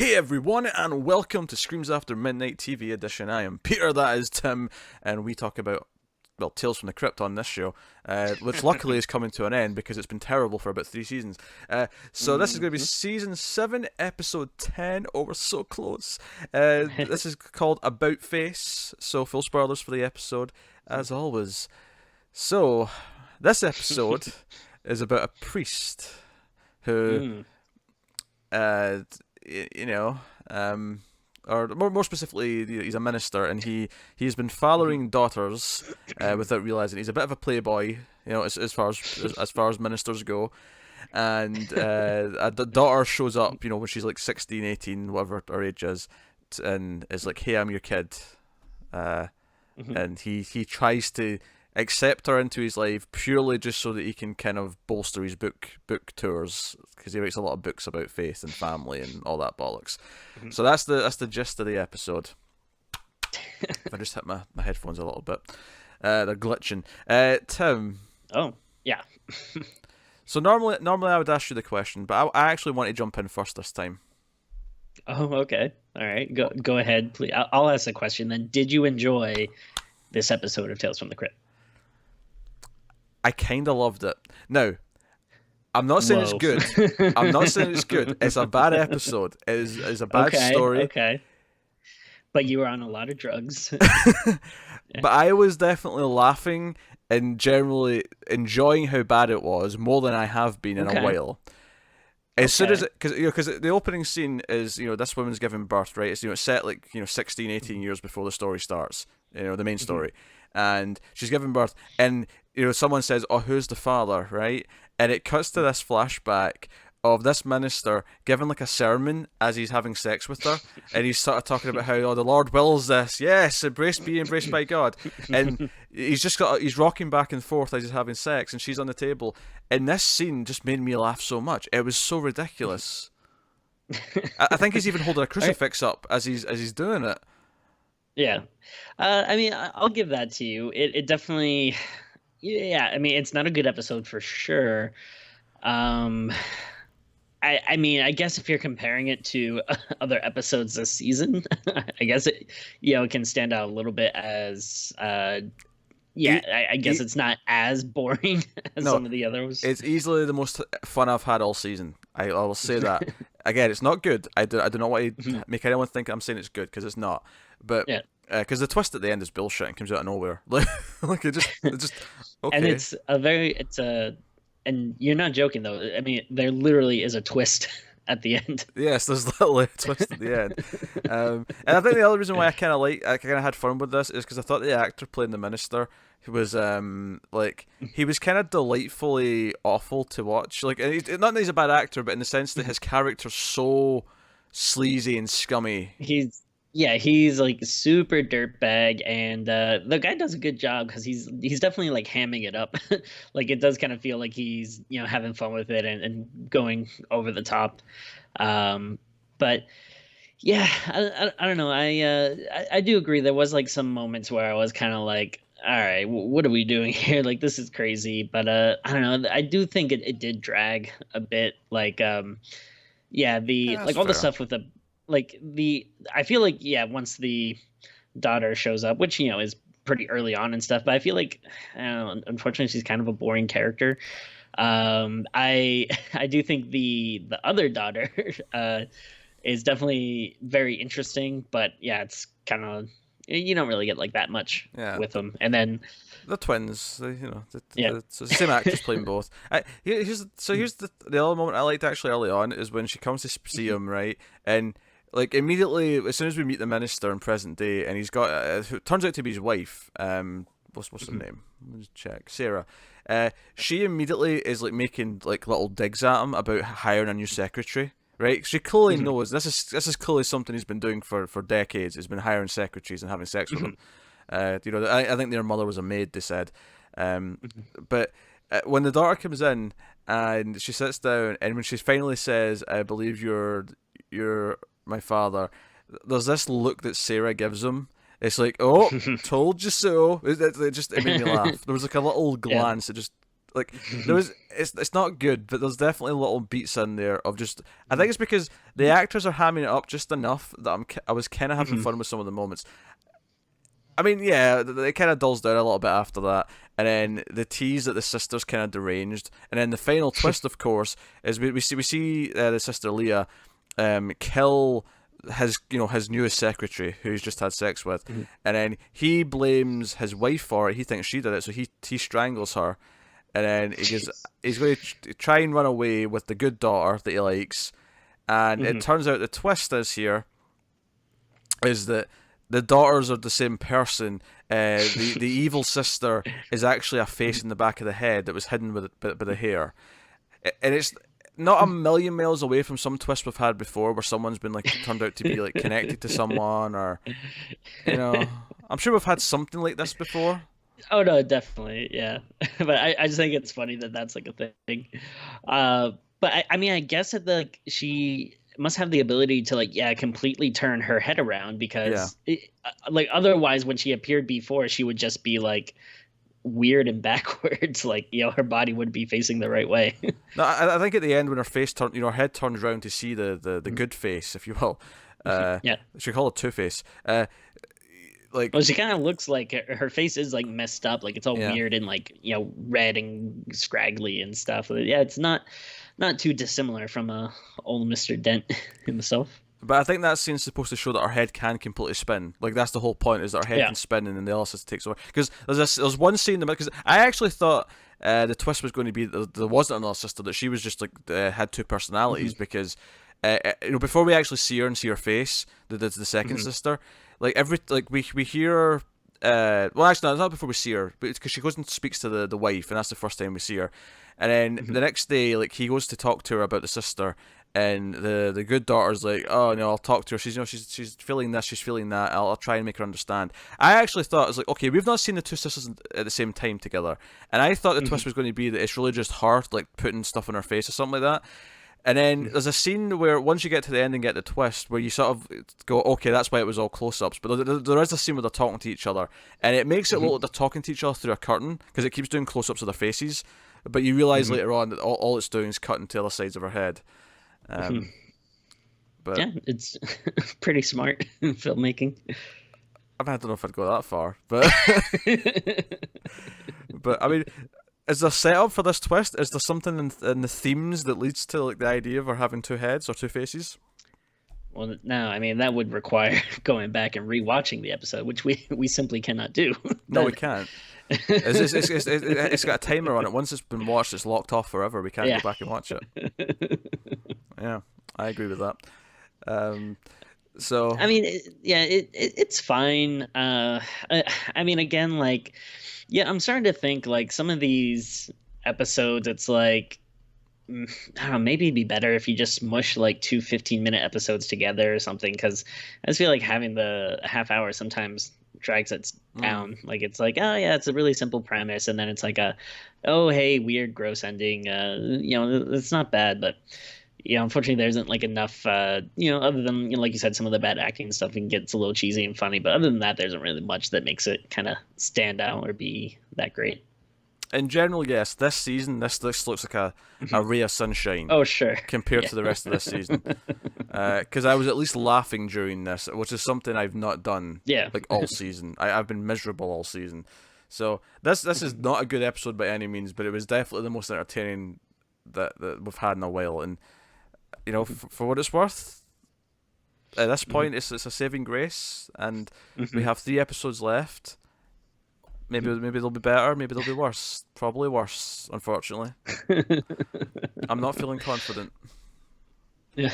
Hey everyone, and welcome to Screams After Midnight TV edition. I am Peter, that is Tim, and we talk about, well, Tales from the Crypt on this show, which luckily is coming to an end because it's been terrible for about 3 seasons. So this is going to be season 7, episode 10. Oh, we're so close. This is called About Face, so full spoilers for the episode, as always. So, this episode is about a priest who, or more specifically, he's a minister, and he's been fathering daughters without realizing. He's a bit of a playboy, as far as ministers go. And the daughter shows up, when she's like 16, 18, whatever her age is, and is like, "Hey, I'm your kid," and he tries to accept her into his life purely just so that he can kind of bolster his book tours, because he writes a lot of books about faith and family and all that bollocks. So that's the gist of the episode. I just hit my headphones a little bit. They're glitching. Tim. Oh, yeah. So normally I would ask you the question, but I actually want to jump in first this time. Oh, okay. All right. Go ahead, please. I'll ask the question then. Did you enjoy this episode of Tales from the Crypt? I kind of loved it. Now, I'm not saying it's good. I'm not saying it's good. It's a bad episode. It's a bad story. Okay. But you were on a lot of drugs. But I was definitely laughing and generally enjoying how bad it was more than I have been in a while. As soon as because the opening scene is, this woman's giving birth, right? It's set like 16, 18 years before the story starts. The main story, and she's giving birth, and someone says, "Oh, who's the father?" Right? And it cuts to this flashback of this minister giving like a sermon as he's having sex with her, and he's sort of talking about how, "Oh, the Lord wills this, yes, embraced by God," and he's rocking back and forth as he's having sex, and she's on the table, and this scene just made me laugh so much. It was so ridiculous. I think he's even holding a crucifix up as he's doing it. Yeah. I mean, I'll give that to you. It definitely, yeah, I mean, it's not a good episode for sure. I mean, I guess if you're comparing it to other episodes this season, I guess it, it can stand out a little bit as, I guess it's not as boring as some of the others. It's easily the most fun I've had all season. I will say that. Again, it's not good. I do not want to make anyone think I'm saying it's good, because it's not. But because the twist at the end is bullshit and comes out of nowhere. Like it just okay. And and you're not joking though. I mean, there literally is a twist at the end. Yes, there's literally a twist at the end. And I think the other reason why I kind of had fun with this is because I thought the actor playing the minister, who was he was kind of delightfully awful to watch. Like, not that he's a bad actor, but in the sense that his character's so sleazy and scummy. He's like super dirtbag, and the guy does a good job because he's definitely like hamming it up. Like, it does kind of feel like he's having fun with it and going over the top. But yeah, I don't know. I do agree. There was like some moments where I was kind of like, all right, what are we doing here? Like, this is crazy. But I don't know. I do think it did drag a bit. Like, all the stuff with I feel like, once the daughter shows up, which, is pretty early on and stuff, but I feel like, unfortunately, she's kind of a boring character. I do think the other daughter is definitely very interesting, but yeah, it's kind of, you don't really get like that much with them. And then the twins, it's the same actors playing both. Here's the other moment I liked actually early on is when she comes to see him, right, and like immediately as soon as we meet the minister in present day, and he's got who turns out to be his wife. What's her name? Let me just check. Sarah. She immediately is like making like little digs at him about hiring a new secretary. Right? She clearly knows this is clearly something he's been doing for decades. He's been hiring secretaries and having sex with them. I think their mother was a maid, they said. But when the daughter comes in and she sits down, and when she finally says, "I believe you're my father," there's this look that Sarah gives him. It's like, "Oh, told you so." It made me laugh. There was like a little glance that just Like there was, it's not good, but there's definitely little beats in there of just. I think it's because the actors are hamming it up just enough that I was kind of having fun with some of the moments. I mean, yeah, it kind of dulls down a little bit after that, and then the tease that the sister's kind of deranged, and then the final twist, of course, is we see the sister Leah, kill his newest secretary who he's just had sex with, and then he blames his wife for it. He thinks she did it, so he strangles her, and then he's going to try and run away with the good daughter that he likes, and it turns out the twist is that the daughters are the same person. The evil sister is actually a face in the back of the head that was hidden by the hair, and it's not a million miles away from some twist we've had before, where someone's been like turned out to be like connected to someone, or I'm sure we've had something like this before. Oh no, definitely, yeah. But I just think it's funny that that's like a thing. But I mean, I guess that she must have the ability to completely turn her head around, because like otherwise when she appeared before, she would just be like weird and backwards, like her body wouldn't be facing the right way. No, I think at the end when her face her head turns around to see the good face, if you will. Yeah, she call it Two-Face. Well, she kind of looks like her face is like messed up, like it's all weird and like red and scraggly and stuff. Yeah, it's not too dissimilar from old Mr. Dent himself. But I think that scene's supposed to show that our head can completely spin. Like that's the whole point, is that our head can spin and then the analysis takes over. Because there's one scene because I actually thought the twist was going to be that there wasn't another sister, that she was just like had two personalities, because before we actually see her and see her face, the second sister, we hear. Well, actually, no, it's not before we see her, but it's because she goes and speaks to the wife, and that's the first time we see her. And then the next day, like he goes to talk to her about the sister, and the good daughter's like, oh no, I'll talk to her. She's feeling this, she's feeling that. I'll try and make her understand. I actually thought, it was like, okay, we've not seen the two sisters at the same time together, and I thought the twist was going to be that it's really just her like putting stuff on her face or something like that. And then there's a scene where once you get to the end and get the twist, where you sort of go, okay, that's why it was all close-ups. But there is a scene where they're talking to each other, and it makes it look like they're talking to each other through a curtain, because it keeps doing close-ups of their faces. But you realise later on that all it's doing is cutting to the other sides of her head. But yeah, it's pretty smart filmmaking. I don't know if I'd go that far, but but I mean, is there setup for this twist? Is there something in the themes that leads to like the idea of her having two heads or two faces? Well, no, I mean that would require going back and rewatching the episode, which we simply cannot do. No, we can't. It's got a timer on it. Once it's been watched, it's locked off forever. We can't go back and watch it. Yeah, I agree with that. So I mean, it's fine. I mean, again, like, yeah, I'm starting to think like some of these episodes, it's like, I don't know, maybe it'd be better if you just smush like 2 15-minute episodes together or something, because I just feel like having the half hour sometimes drags it down. Like it's like, oh yeah, it's a really simple premise, and then it's like oh hey, weird gross ending. It's not bad, but unfortunately there isn't like enough other than like you said, some of the bad acting and stuff, and gets a little cheesy and funny, but other than that there isn't really much that makes it kind of stand out or be that great. In general, yes, this season, this looks like a ray of sunshine. Oh, sure. Compared to the rest of this season. Because I was at least laughing during this, which is something I've not done like all season. I've been miserable all season. So this is not a good episode by any means, but it was definitely the most entertaining that we've had in a while. And, for what it's worth, at this point, it's a saving grace, and we have 3 episodes left. Maybe they'll be better, maybe they'll be worse. Probably worse, unfortunately. I'm not feeling confident. Yeah.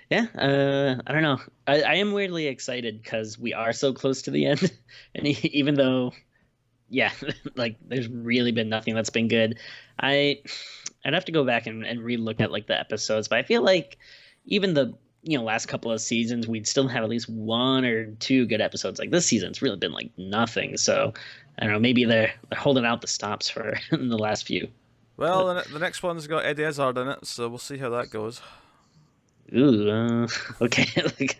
Yeah, I don't know. I am weirdly excited because we are so close to the end. And even though, like there's really been nothing that's been good, I'd have to go back and re-look at like the episodes. But I feel like even the last couple of seasons, we'd still have at least 1 or 2 good episodes. Like this season, it's really been like nothing. So I don't know, maybe they're holding out the stops for the last few. Well, the next one's got Eddie Izzard in it, so we'll see how that goes. Ooh, okay. Like,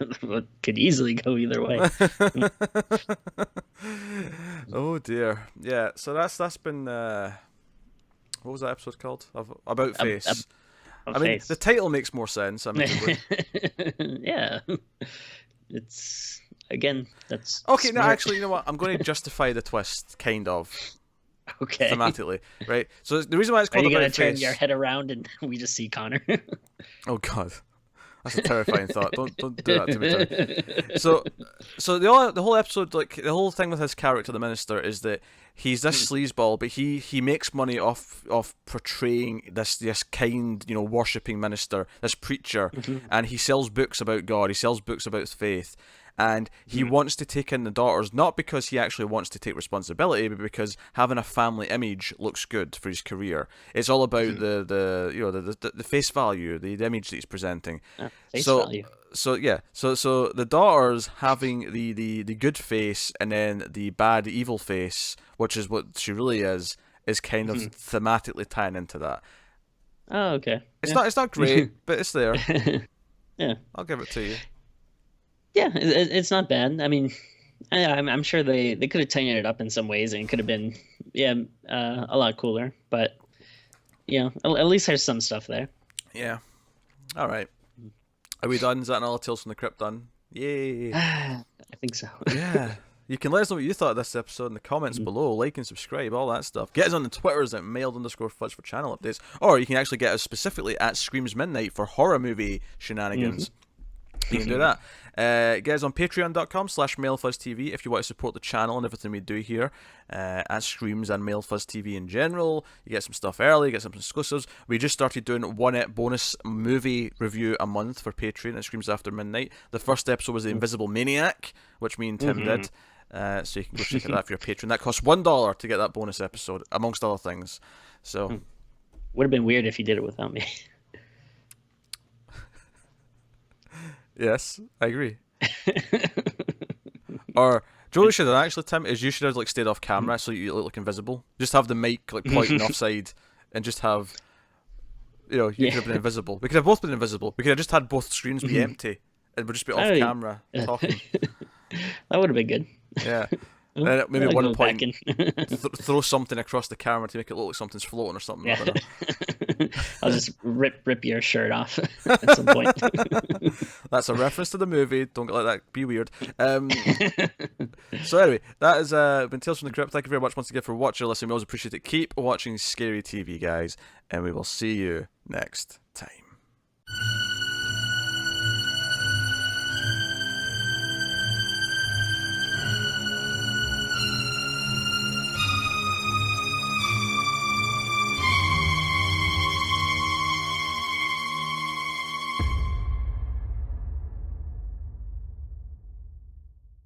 could easily go either way. Oh dear. Yeah. So that's been what was that episode called? About A, face. a I mean, the face. title makes more sense, admittedly. Yeah. It's again, that's Okay, no, smart. actually, you know what? I'm going to justify the twist, kind of, Okay. thematically, right? So the reason why it's Are called you gonna About turn your Face. head around and we just see Connor? Oh God, that's a terrifying thought. Don't do that to me, Tony. So, the whole episode, like the whole thing with his character, the minister, is that he's this sleazeball, but he makes money off portraying this kind, worshipping minister, this preacher, and he sells books about God. He sells books about faith. And he wants to take in the daughters, not because he actually wants to take responsibility, but because having a family image looks good for his career. It's all about the face value, the image that he's presenting. Face So value. so the daughters having the good face and then the bad evil face, which is what she really is kind of thematically tying into that. Oh, okay. It's not great, but it's there. Yeah. I'll give it to you. Yeah, it's not bad. I mean, I'm sure they could have tightened it up in some ways and it could have been, yeah, a lot cooler. But at least there's some stuff there. Yeah. All right. Are we done? Is that another Tales from the Crypt done? Yay. I think so. Yeah. You can let us know what you thought of this episode in the comments below. Like and subscribe, all that stuff. Get us on the Twitters at mailed_fudge for channel updates. Or you can actually get us specifically at Screams Midnight for horror movie shenanigans. You can do that. Get us on patreon.com/MailFuzzTV if you want to support the channel and everything we do here at Screams and MailFuzzTV in general. You get some stuff early, you get some exclusives. We just started doing one bonus movie review a month for Patreon at Screams After Midnight. The first episode was The Invisible Maniac, which me and Tim did. So you can go check it out if you're a patron. That costs $1 to get that bonus episode, amongst other things. So Would have been weird if you did it without me. yes, I agree. Or Jolie should have actually, Tim, is you should have like stayed off camera so you look like invisible. Just have the mic like pointing offside, and just have, you could have been invisible. We could have both been invisible. We could have just had both screens be empty, and we'd just be off camera talking. That would have been good. Yeah. Then maybe at one point throw something across the camera to make it look like something's floating or something. Yeah. I don't know. I'll just rip your shirt off at some point. That's a reference to the movie. Don't let that be weird. So anyway, that has been Tales from the Crypt. Thank you very much once again for watching or listening. We always appreciate it. Keep watching scary TV, guys, and we will see you next time.